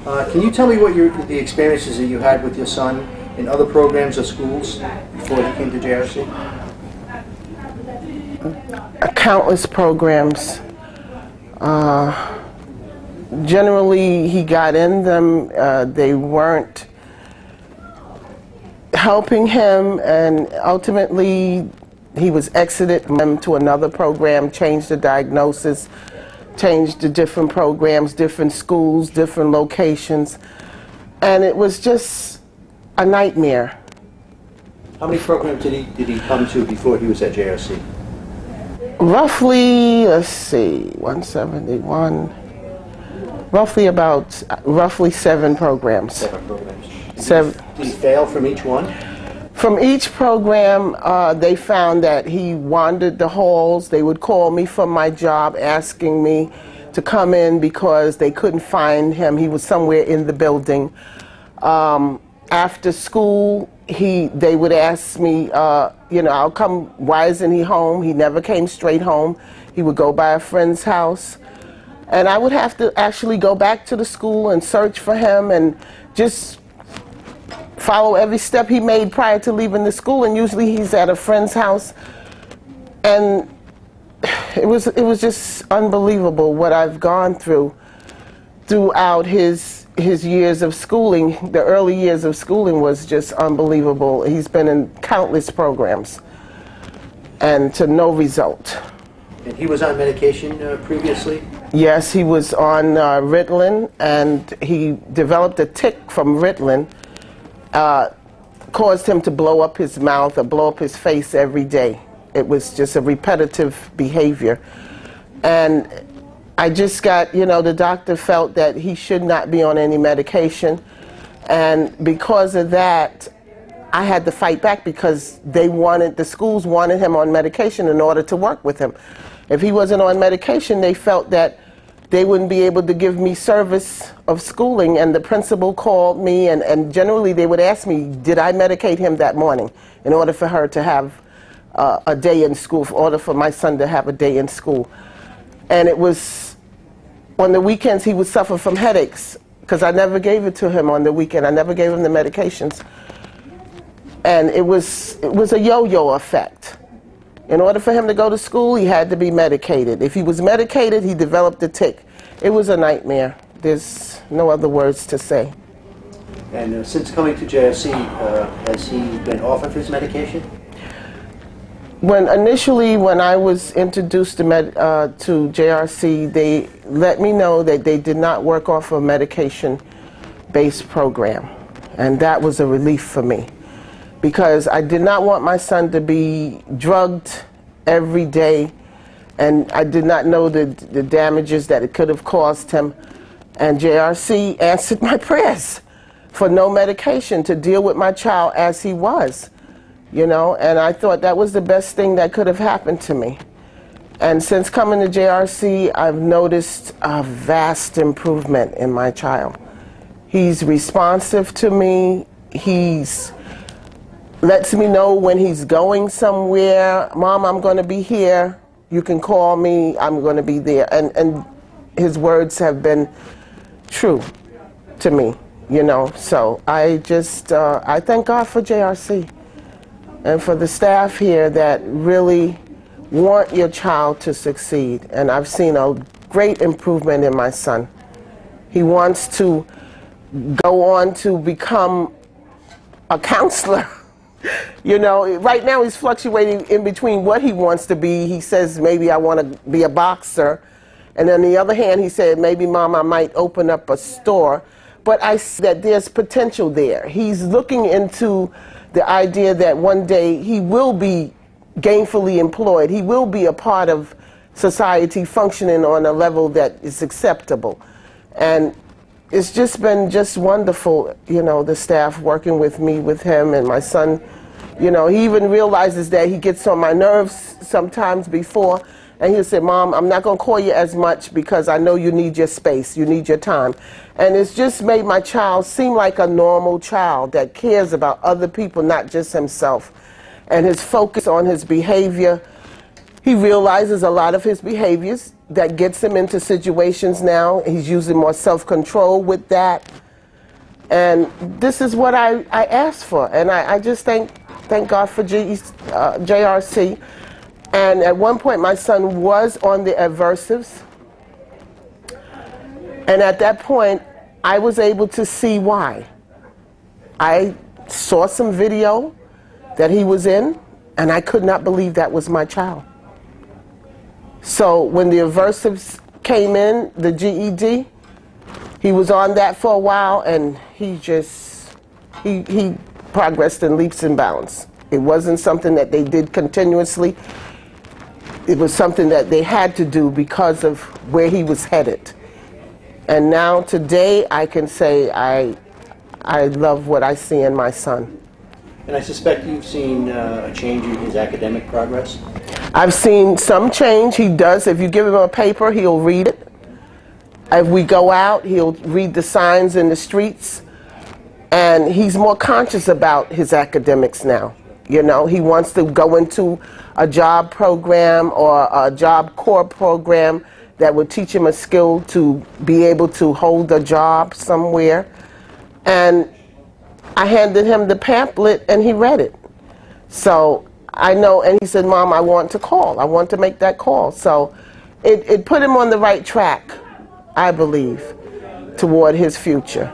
Can you tell me what the experiences that you had with your son in other programs or schools before he came to JRC? Countless programs. Generally, he got in them. They weren't helping him, and ultimately he was exited to another program, changed the diagnosis, changed to different programs, different schools, different locations, and it was just a nightmare. How many programs did he come to before he was at JRC? Roughly, let's see, 171, roughly 7 programs. 7 programs. Did he fail from each one? From each program, they found that he wandered the halls. They would call me from my job asking me to come in because they couldn't find him. He was somewhere in the building. After school, they would ask me, you know, I'll come, why isn't he home? He never came straight home. He would go by a friend's house. And I would have to actually go back to the school and search for him and just follow every step he made prior to leaving the school, and usually he's at a friend's house. And it was just unbelievable what I've gone through throughout his years of schooling. The early years of schooling was just unbelievable. He's been in countless programs and to no result. And he was on medication previously? Yes, he was on Ritalin, and he developed a tic from Ritalin. Caused him to blow up his mouth or blow up his face every day. It was just a repetitive behavior. And I just got, you know, the doctor felt that he should not be on any medication. And because of that, I had to fight back because the schools wanted him on medication in order to work with him. If he wasn't on medication, they felt that they wouldn't be able to give me service of schooling, and the principal called me, and generally they would ask me, did I medicate him that morning in order for her to have a day in school, in order for my son to have a day in school. And it was, on the weekends he would suffer from headaches, because I never gave it to him on the weekend. I never gave him the medications. And it was a yo-yo effect. In order for him to go to school, he had to be medicated. If he was medicated, he developed a tic. It was a nightmare. There's no other words to say. And since coming to JRC, has he been off of his medication? Initially, when I was introduced to JRC, they let me know that they did not work off a medication-based program. And that was a relief for me, because I did not want my son to be drugged every day, and I did not know the damages that it could have caused him. And JRC answered my prayers for no medication, to deal with my child as he was, you know, and I thought that was the best thing that could have happened to me. And since coming to JRC, I've noticed a vast improvement in my child. He's responsive to me. He's lets me know when he's going somewhere. Mom, I'm going to be here. You can call me. I'm going to be there. And his words have been true to me, you know. So I just, I thank God for JRC and for the staff here that really want your child to succeed. And I've seen a great improvement in my son. He wants to go on to become a counselor. You know, right now he's fluctuating in between what he wants to be. He says, maybe I want to be a boxer. And on the other hand, he said, maybe, Mom, I might open up a store. But I see that there's potential there. He's looking into the idea that one day he will be gainfully employed. He will be a part of society, functioning on a level that is acceptable. And it's just been just wonderful, you know, the staff working with me, with him, and my son. You know, he even realizes that he gets on my nerves sometimes before, and he'll say, Mom, I'm not going to call you as much because I know you need your space, you need your time. And it's just made my child seem like a normal child that cares about other people, not just himself. And his focus on his behavior He realizes a lot of his behaviors that gets him into situations now. He's using more self-control with that. And this is what I asked for. And I just thank God for JRC. And at one point, my son was on the aversives. And at that point, I was able to see why. I saw some video that he was in, and I could not believe that was my child. So when the aversives came in, the GED, he was on that for a while, and he progressed in leaps and bounds. It wasn't something that they did continuously. It was something that they had to do because of where he was headed. And now today I can say I love what I see in my son. And I suspect you've seen a change in his academic progress? I've seen some change. He does. If you give him a paper, he'll read it. If we go out, he'll read the signs in the streets. And he's more conscious about his academics now. You know, he wants to go into a job program or a job corps program that would teach him a skill to be able to hold a job somewhere. And I handed him the pamphlet and he read it. So I know, and he said, Mom, I want to call. I want to make that call. So it put him on the right track, I believe, toward his future.